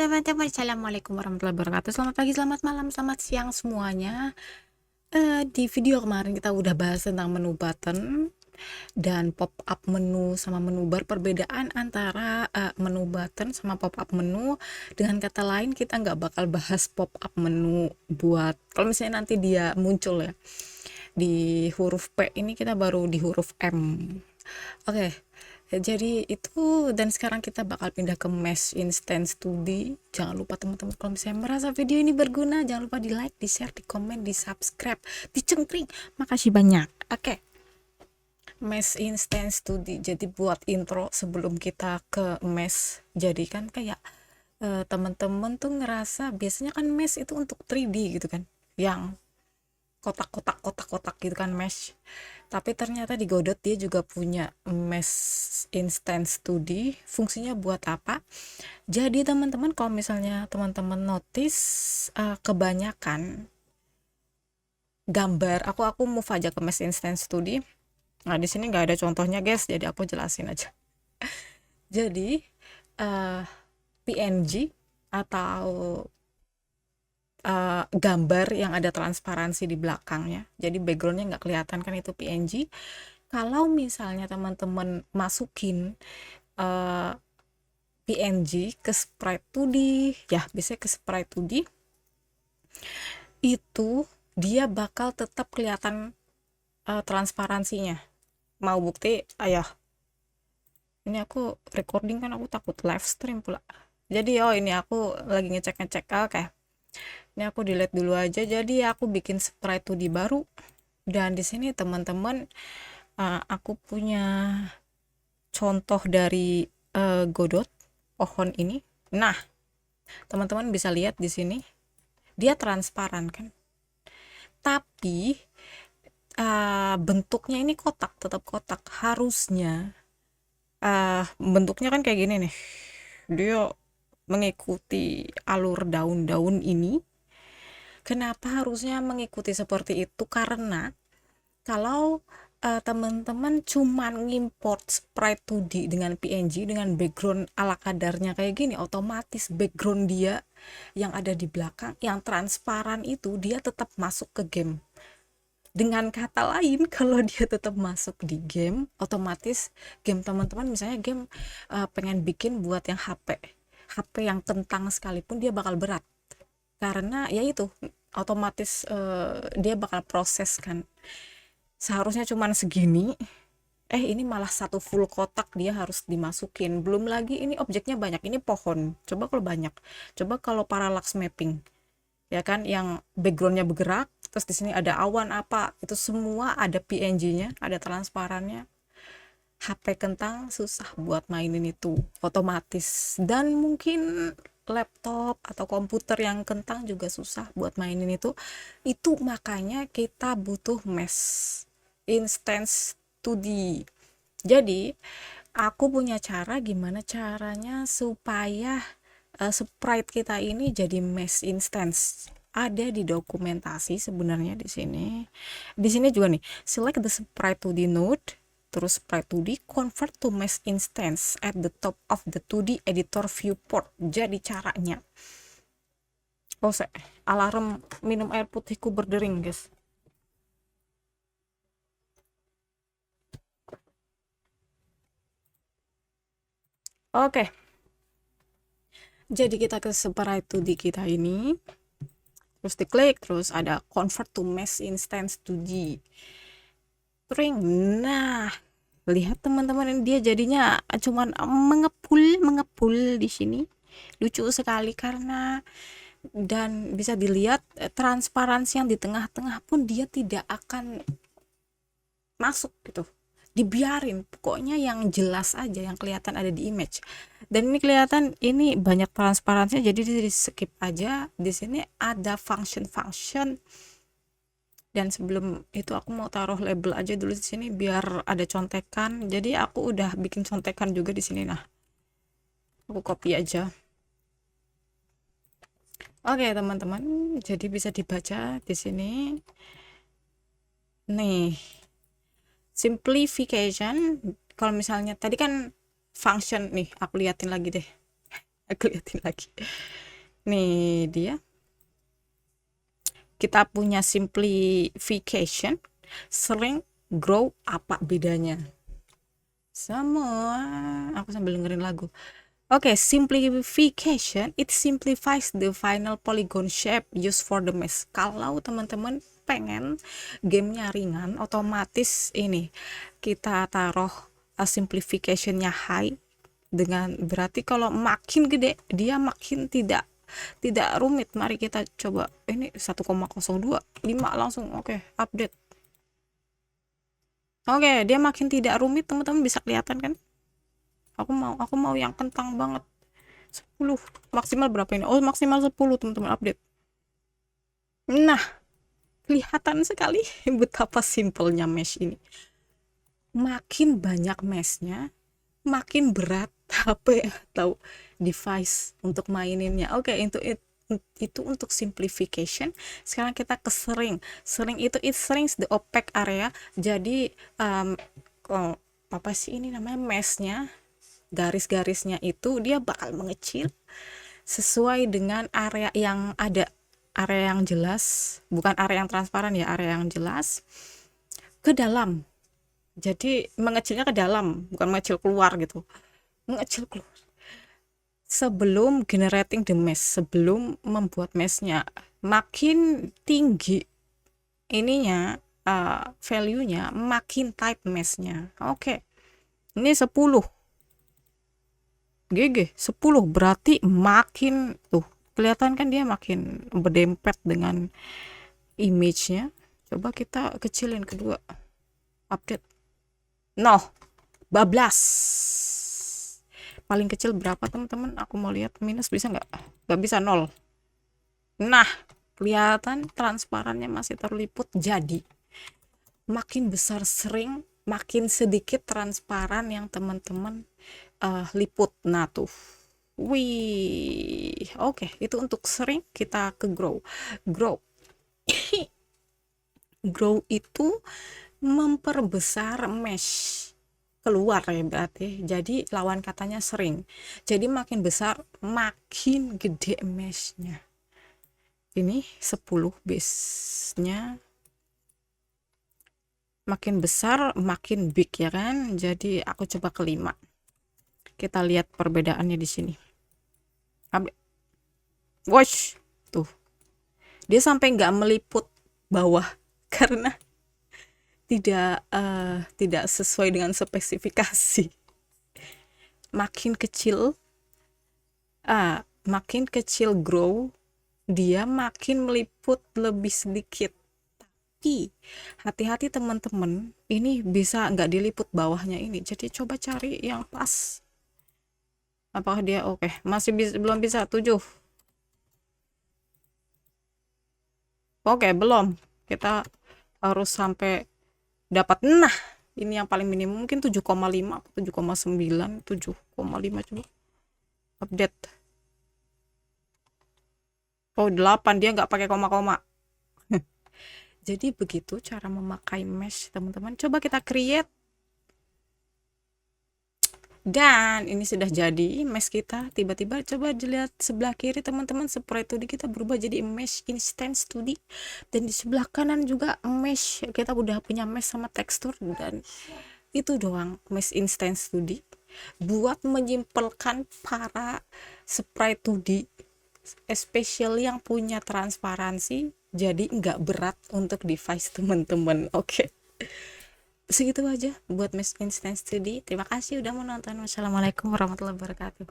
teman-teman, assalamualaikum warahmatullahi wabarakatuh. Selamat pagi, selamat malam, selamat siang semuanya. Di video kemarin kita udah bahas tentang menu button dan pop up menu sama menu bar. Perbedaan antara menu button sama pop up menu. Dengan kata lain, kita nggak bakal bahas pop up menu buat kalau misalnya nanti dia muncul ya di huruf P, ini kita baru di huruf M. Oke, jadi itu, dan sekarang kita bakal pindah ke Mesh Instant Study. Jangan lupa teman-teman, kalau misalnya merasa video ini berguna, jangan lupa di like, di share, di komen, di subscribe, di cengkring. Makasih banyak. Oke, Mesh Instant Study. Jadi buat intro sebelum kita ke Mesh, jadi kan kayak teman-teman tuh ngerasa biasanya kan Mesh itu untuk 3D gitu kan, yang kotak-kotak gitu kan mesh. Tapi ternyata di Godot dia juga punya Mesh Instant Study. Fungsinya buat apa? Jadi teman-teman, kalau misalnya teman-teman notice kebanyakan gambar, aku move aja ke Mesh Instant Study. Nah, di sini nggak ada contohnya guys, jadi aku jelasin aja. Jadi PNG atau gambar yang ada transparansi di belakangnya, jadi backgroundnya nggak kelihatan kan, itu PNG. Kalau misalnya teman-teman masukin PNG ke sprite 2D ya, bisa ke sprite 2D, itu dia bakal tetap kelihatan transparansinya. Mau bukti? Ayo, ini aku recording kan, aku takut live stream pula. Jadi ini aku lagi ngecek oke. Ini aku delete dulu aja. Jadi aku bikin sprite 2D baru, dan di sini teman-teman aku punya contoh dari Godot pohon ini. Nah, teman-teman bisa lihat di sini dia transparan kan, tapi bentuknya ini kotak, tetap kotak. Harusnya bentuknya kan kayak gini nih, dia mengikuti alur daun-daun ini. Kenapa harusnya mengikuti seperti itu? Karena kalau teman-teman cuman ngimport sprite 2D dengan PNG dengan background ala kadarnya kayak gini, otomatis background dia yang ada di belakang yang transparan itu dia tetap masuk ke game. Dengan kata lain, kalau dia tetap masuk di game, otomatis game teman-teman, misalnya game pengen bikin buat yang HP yang kentang sekalipun, dia bakal berat. Karena ya itu otomatis dia bakal proses kan, seharusnya cuman segini, ini malah satu full kotak dia harus dimasukin. Belum lagi ini objeknya banyak, ini pohon, coba kalau banyak, coba kalau parallax mapping ya kan, yang backgroundnya bergerak, terus di sini ada awan apa, itu semua ada PNG-nya, ada transparannya. HP kentang susah buat mainin itu otomatis, dan mungkin laptop atau komputer yang kentang juga susah buat mainin itu. Makanya kita butuh Mesh Instant 2D. Jadi aku punya cara, gimana caranya supaya sprite kita ini jadi Mesh Instance. Ada di dokumentasi sebenarnya di sini. Di sini juga nih, select the sprite 2D node, terus sprite 2D convert to Mesh Instance at the top of the 2D editor viewport. Jadi caranya, alarm minum air putihku berdering guys. Oke, jadi kita ke sprite 2D kita ini, terus diklik, terus ada convert to Mesh Instance 2D. Nah, lihat teman-teman, dia jadinya cuman mengepul di sini. Lucu sekali karena, dan bisa dilihat transparansi yang di tengah-tengah pun dia tidak akan masuk gitu, dibiarin pokoknya yang jelas aja, yang kelihatan ada di image. Dan ini kelihatan ini banyak transparansinya, jadi di skip aja. Di sini ada function, dan sebelum itu aku mau taruh label aja dulu di sini biar ada contekan. Jadi aku udah bikin contekan juga di sini. Nah, aku copy aja. Oke teman-teman, jadi bisa dibaca di sini nih, simplification. Kalau misalnya tadi kan function nih, aku liatin lagi deh. Aku liatin lagi. Nih dia. Kita punya simplification, sering, grow, apa bedanya? Semua. Aku sambil dengerin lagu. Oke, simplification, it simplifies the final polygon shape used for the mesh. Kalau teman-teman pengen gamenya ringan, otomatis ini kita taruh simplificationnya high, dengan berarti kalau makin gede dia makin tidak rumit. Mari kita coba ini 1,025 langsung. Oke, update. Oke, dia makin tidak rumit, teman-teman bisa kelihatan kan? Aku mau yang kentang banget. 10 maksimal berapa ini? Oh, maksimal 10, teman-teman, update. Nah, kelihatan sekali betapa simpelnya mesh ini. Makin banyak meshnya, makin berat HP atau device untuk maininnya. Oke, itu untuk simplification. Sekarang kita ke sering. Sering itu it shrinks the opaque area. Jadi apa sih ini namanya, meshnya, garis-garisnya itu dia bakal mengecil sesuai dengan area yang ada, area yang jelas, bukan area yang transparan ya, area yang jelas ke dalam. Jadi mengecilnya ke dalam, bukan mengecil keluar gitu, mengecil keluar. Sebelum generating the mesh, sebelum membuat meshnya, makin tinggi ininya value-nya, makin tight meshnya. Oke, ini 10 GG, 10 berarti makin tuh kelihatan kan, dia makin berdempet dengan image-nya. Coba kita kecilin kedua, update. Bablas. Paling kecil berapa teman-teman? Aku mau lihat, minus bisa nggak? Nggak bisa, 0. Nah, kelihatan transparannya masih terliput. Jadi makin besar sering, makin sedikit transparan yang teman-teman liput. Nah tuh, wih, oke, itu untuk sering. Kita ke grow. Grow itu memperbesar mesh keluar ya berarti. Jadi lawan katanya sering. Jadi makin besar makin gede meshnya. Ini 10 base-nya, makin besar makin big ya kan. Jadi aku coba ke 5. Kita lihat perbedaannya di sini. Watch tuh, dia sampai nggak meliput bawah karena tidak sesuai dengan spesifikasi. Makin kecil grow, dia makin meliput lebih sedikit. Tapi hati-hati teman-teman, ini bisa nggak diliput bawahnya ini. Jadi coba cari yang pas. Apakah dia oke? Masih belum bisa 7. Oke, belum. Kita harus sampai dapat. Nah, ini yang paling minimum mungkin 7,5, 7,9, 7,5. Coba update. Oh, 8, dia nggak pakai koma-koma. Jadi begitu cara memakai mesh, teman-teman. Coba kita create. Dan ini sudah jadi mesh kita. Tiba-tiba coba dilihat sebelah kiri teman-teman, sprite 2D kita berubah jadi mesh instance 2D. Dan di sebelah kanan juga mesh, kita udah punya mesh sama tekstur. Dan itu doang mesh instance 2D buat menyimpulkan para sprite 2D, especially yang punya transparansi, jadi nggak berat untuk device teman-teman. Oke. Segitu aja buat mesh instance 2D. Terima kasih udah menonton. Wassalamualaikum warahmatullahi wabarakatuh.